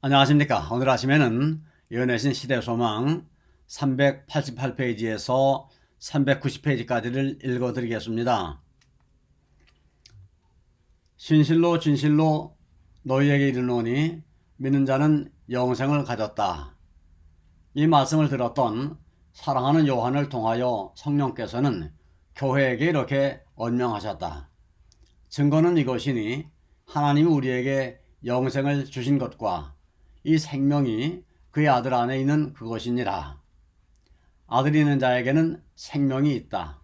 안녕하십니까. 오늘 아침에는 연애신 시대소망 388페이지에서 390페이지까지를 읽어드리겠습니다. 진실로 진실로 너희에게 이르노니 믿는 자는 영생을 가졌다. 이 말씀을 들었던 사랑하는 요한을 통하여 성령께서는 교회에게 이렇게 언명하셨다. 증거는 이것이니 하나님이 우리에게 영생을 주신 것과 이 생명이 그의 아들 안에 있는 그것이니라. 아들이 있는 자에게는 생명이 있다.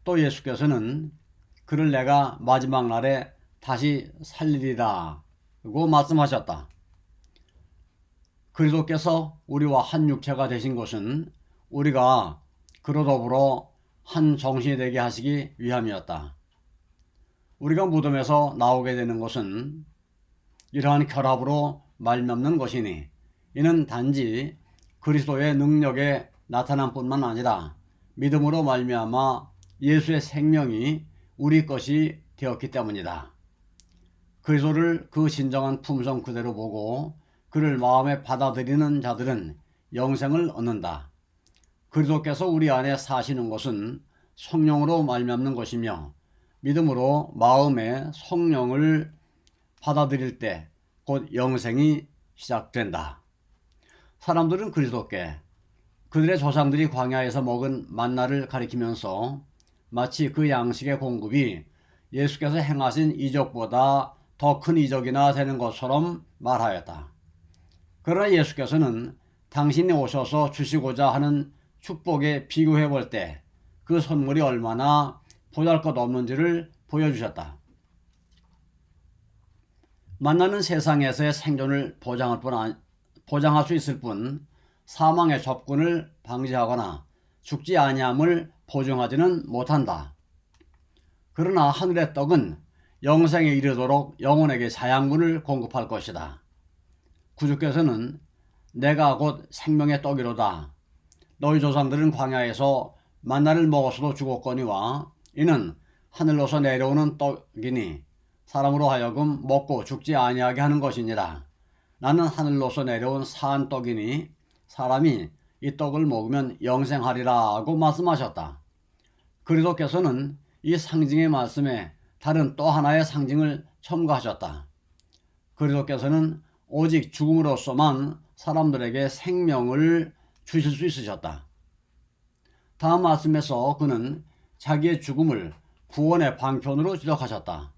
또 예수께서는 그를 내가 마지막 날에 다시 살리리라 고 말씀하셨다. 그리스도께서 우리와 한 육체가 되신 것은 우리가 그로 더불어 한 정신이 되게 하시기 위함이었다. 우리가 무덤에서 나오게 되는 것은 이러한 결합으로 말미암는 것이니 이는 단지 그리스도의 능력에 나타난 뿐만 아니라 믿음으로 말미암아 예수의 생명이 우리 것이 되었기 때문이다. 그리스도를 그 진정한 품성 그대로 보고 그를 마음에 받아들이는 자들은 영생을 얻는다. 그리스도께서 우리 안에 사시는 것은 성령으로 말미암는 것이며 믿음으로 마음에 성령을 받아들일 때 곧 영생이 시작된다. 사람들은 그리스도께 그들의 조상들이 광야에서 먹은 만나를 가리키면서 마치 그 양식의 공급이 예수께서 행하신 이적보다 더 큰 이적이나 되는 것처럼 말하였다. 그러나 예수께서는 당신이 오셔서 주시고자 하는 축복에 비교해 볼 때 그 선물이 얼마나 보잘것없는지를 보여주셨다. 만나는 세상에서의 생존을 보장할 수 있을 뿐 사망의 접근을 방지하거나 죽지 아니함을 보증하지는 못한다. 그러나 하늘의 떡은 영생에 이르도록 영혼에게 사양분을 공급할 것이다. 구주께서는 내가 곧 생명의 떡이로다. 너희 조상들은 광야에서 만나를 먹었어도 죽었거니와 이는 하늘로서 내려오는 떡이니 사람으로 하여금 먹고 죽지 아니하게 하는 것이니라. 나는 하늘로서 내려온 산 떡이니 사람이 이 떡을 먹으면 영생하리라 하고 말씀하셨다. 그리스도께서는 이 상징의 말씀에 다른 또 하나의 상징을 첨가하셨다. 그리스도께서는 오직 죽음으로서만 사람들에게 생명을 주실 수 있으셨다. 다음 말씀에서 그는 자기의 죽음을 구원의 방편으로 지적하셨다.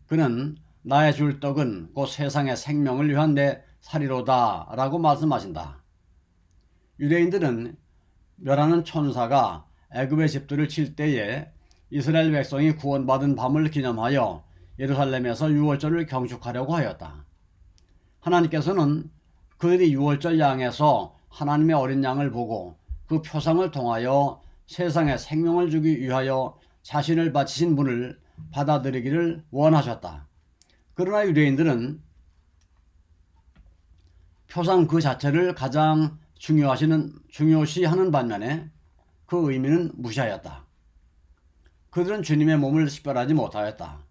그는 나의 줄 떡은 곧 세상의 생명을 위한 내 살이로다 라고 말씀하신다. 유대인들은 멸하는 천사가 애굽의 집들을 칠 때에 이스라엘 백성이 구원받은 밤을 기념하여 예루살렘에서 유월절을 경축하려고 하였다. 하나님께서는 그들이 유월절 양에서 하나님의 어린 양을 보고 그 표상을 통하여 세상에 생명을 주기 위하여 자신을 바치신 분을 받아들이기를 원하셨다. 그러나 유대인들은 표상 그 자체를 가장 중요시하는 반면에 그 의미는 무시하였다. 그들은 주님의 몸을 식별하지 못하였다.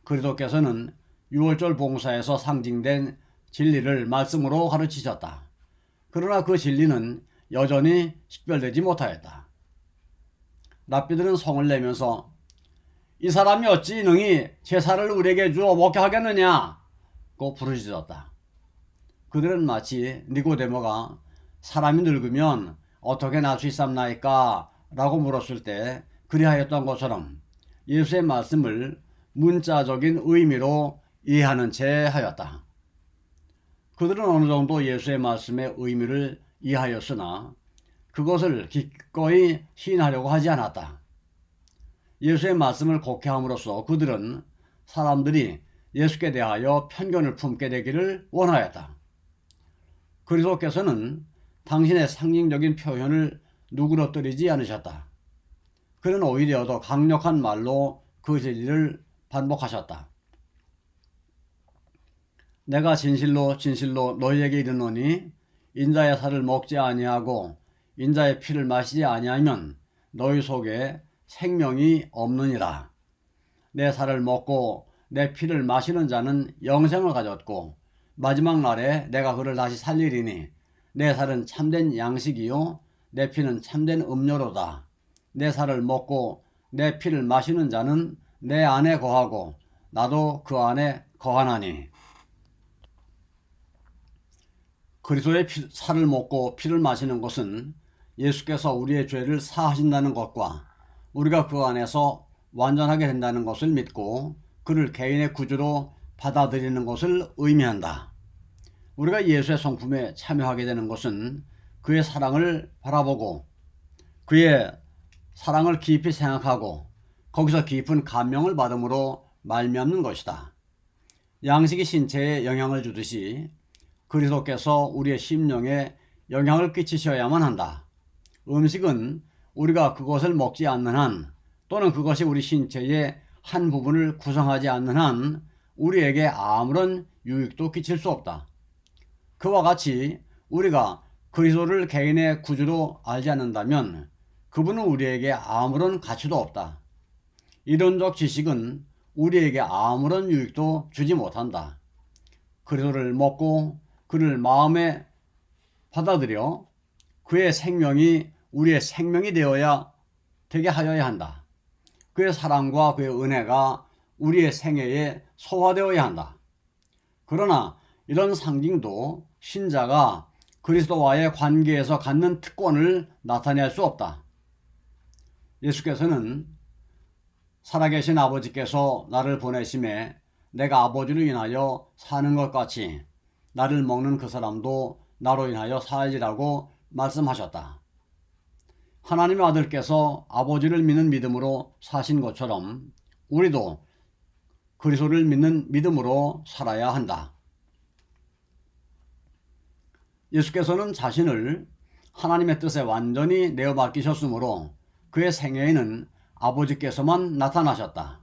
그리스도께서는 유월절 봉사에서 상징된 진리를 말씀으로 가르치셨다. 그러나 그 진리는 여전히 식별되지 못하였다. 랍비들은 성을 내면서 이 사람이 어찌 능히 제사를 우리에게 주어 먹게 하겠느냐고 부르짖었다. 그들은 마치 니고데모가 사람이 늙으면 어떻게 날 수 있삼나이까 라고 물었을 때 그리하였던 것처럼 예수의 말씀을 문자적인 의미로 이해하는 채 하였다. 그들은 어느 정도 예수의 말씀의 의미를 이해하였으나 그것을 기꺼이 시인하려고 하지 않았다. 예수의 말씀을 곡해함으로써 그들은 사람들이 예수께 대하여 편견을 품게 되기를 원하였다. 그리스도께서는 당신의 상징적인 표현을 누그러뜨리지 않으셨다. 그는 오히려 더 강력한 말로 그 진리를 반복하셨다. 내가 진실로 진실로 너희에게 이르노니 인자의 살을 먹지 아니하고 인자의 피를 마시지 아니하면 너희 속에 생명이 없느니라. 내 살을 먹고 내 피를 마시는 자는 영생을 가졌고 마지막 날에 내가 그를 다시 살리리니 내 살은 참된 양식이요 내 피는 참된 음료로다. 내 살을 먹고 내 피를 마시는 자는 내 안에 거하고 나도 그 안에 거하나니. 그리스도의 살을 먹고 피를 마시는 것은 예수께서 우리의 죄를 사하신다는 것과 우리가 그 안에서 완전하게 된다는 것을 믿고 그를 개인의 구주로 받아들이는 것을 의미한다. 우리가 예수의 성품에 참여하게 되는 것은 그의 사랑을 바라보고 그의 사랑을 깊이 생각하고 거기서 깊은 감명을 받음으로 말미암는 것이다. 양식이 신체에 영향을 주듯이 그리스도께서 우리의 심령에 영향을 끼치셔야만 한다. 음식은 우리가 그것을 먹지 않는 한 또는 그것이 우리 신체의 한 부분을 구성하지 않는 한 우리에게 아무런 유익도 끼칠 수 없다. 그와 같이 우리가 그리스도를 개인의 구주로 알지 않는다면 그분은 우리에게 아무런 가치도 없다. 이론적 지식은 우리에게 아무런 유익도 주지 못한다. 그리스도를 먹고 그를 마음에 받아들여 그의 생명이 우리의 생명이 되게 하여야 한다. 그의 사랑과 그의 은혜가 우리의 생애에 소화되어야 한다. 그러나 이런 상징도 신자가 그리스도와의 관계에서 갖는 특권을 나타낼 수 없다. 예수께서는 살아계신 아버지께서 나를 보내심에 내가 아버지로 인하여 사는 것 같이 나를 먹는 그 사람도 나로 인하여 살리라고 말씀하셨다. 하나님의 아들께서 아버지를 믿는 믿음으로 사신 것처럼 우리도 그리스도를 믿는 믿음으로 살아야 한다. 예수께서는 자신을 하나님의 뜻에 완전히 내어 맡기셨으므로 그의 생애에는 아버지께서만 나타나셨다.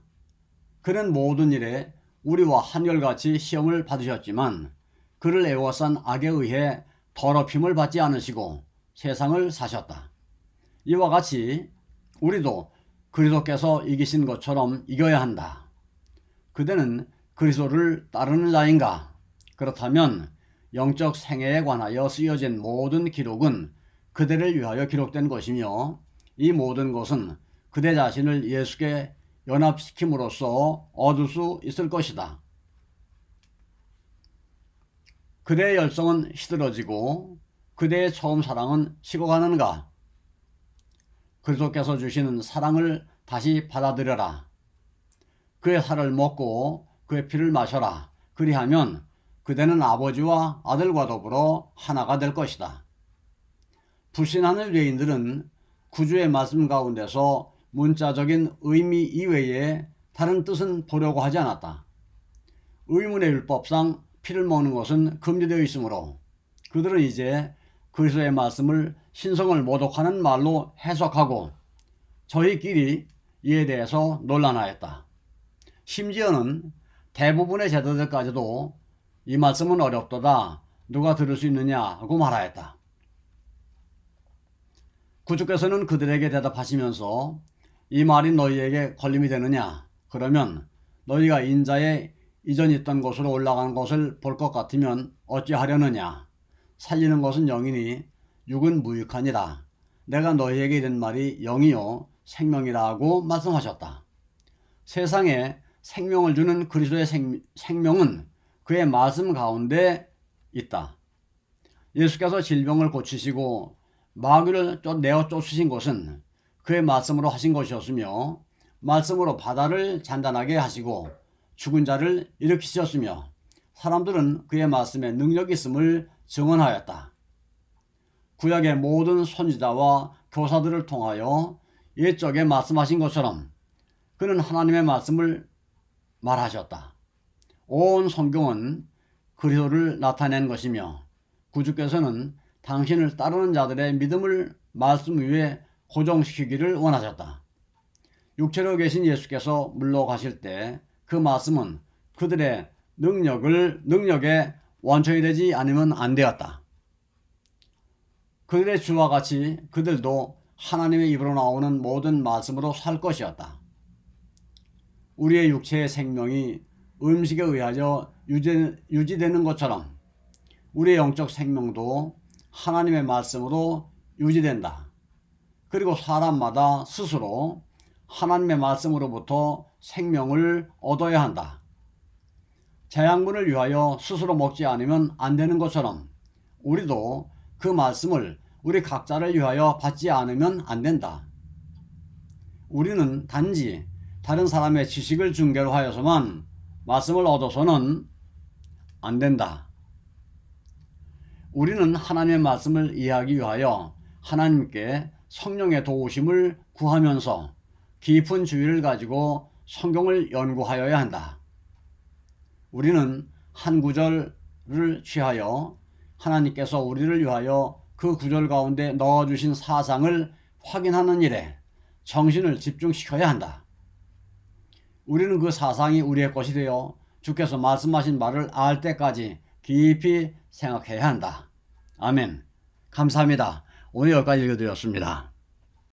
그는 모든 일에 우리와 한결같이 시험을 받으셨지만 그를 애워싼 악에 의해 더럽힘을 받지 않으시고 세상을 사셨다. 이와 같이 우리도 그리스도께서 이기신 것처럼 이겨야 한다. 그대는 그리스도를 따르는 자인가? 그렇다면 영적 생애에 관하여 쓰여진 모든 기록은 그대를 위하여 기록된 것이며 이 모든 것은 그대 자신을 예수께 연합시킴으로써 얻을 수 있을 것이다. 그대의 열성은 시들어지고 그대의 처음 사랑은 식어가는가? 그리스도께서 주시는 사랑을 다시 받아들여라. 그의 살을 먹고 그의 피를 마셔라. 그리하면 그대는 아버지와 아들과 더불어 하나가 될 것이다. 불신하는 유대인들은 구주의 말씀 가운데서 문자적인 의미 이외에 다른 뜻은 보려고 하지 않았다. 의문의 율법상 피를 먹는 것은 금지되어 있으므로 그들은 이제 그리스도의 말씀을 신성을 모독하는 말로 해석하고 저희끼리 이에 대해서 논란하였다. 심지어는 대부분의 제자들까지도 이 말씀은 어렵도다. 누가 들을 수 있느냐고 말하였다. 구주께서는 그들에게 대답하시면서 이 말이 너희에게 걸림이 되느냐? 그러면 너희가 인자의 이전 있던 곳으로 올라가는 것을 볼 것 같으면 어찌하려느냐? 살리는 것은 영이니 육은 무익하니라. 내가 너희에게 이른 말이 영이요 생명이라고 말씀하셨다. 세상에 생명을 주는 그리스도의 생명은 그의 말씀 가운데 있다. 예수께서 질병을 고치시고 마귀를 내어 쫓으신 것은 그의 말씀으로 하신 것이었으며 말씀으로 바다를 잔잔하게 하시고 죽은 자를 일으키셨으며 사람들은 그의 말씀에 능력이 있음을 증언하였다. 구약의 모든 선지자와 교사들을 통하여 옛적에 말씀하신 것처럼 그는 하나님의 말씀을 말하셨다. 온 성경은 그리스도를 나타낸 것이며 구주께서는 당신을 따르는 자들의 믿음을 말씀 위에 고정시키기를 원하셨다. 육체로 계신 예수께서 물러가실 때 그 말씀은 그들의 능력에 원천이 되지 않으면 안 되었다. 그들의 주와 같이 그들도 하나님의 입으로 나오는 모든 말씀으로 살 것이었다. 우리의 육체의 생명이 음식에 의하여 유지되는 것처럼 우리의 영적 생명도 하나님의 말씀으로 유지된다. 그리고 사람마다 스스로 하나님의 말씀으로부터 생명을 얻어야 한다. 재앙분을 위하여 스스로 먹지 않으면 안 되는 것처럼 우리도 그 말씀을 우리 각자를 위하여 받지 않으면 안 된다. 우리는 단지 다른 사람의 지식을 중개로 하여서만 말씀을 얻어서는 안 된다. 우리는 하나님의 말씀을 이해하기 위하여 하나님께 성령의 도우심을 구하면서 깊은 주의를 가지고 성경을 연구하여야 한다. 우리는 한 구절을 취하여 하나님께서 우리를 위하여 그 구절 가운데 넣어주신 사상을 확인하는 일에 정신을 집중시켜야 한다. 우리는 그 사상이 우리의 것이 되어 주께서 말씀하신 말을 알 때까지 깊이 생각해야 한다. 아멘. 감사합니다. 오늘 여기까지 읽어드렸습니다.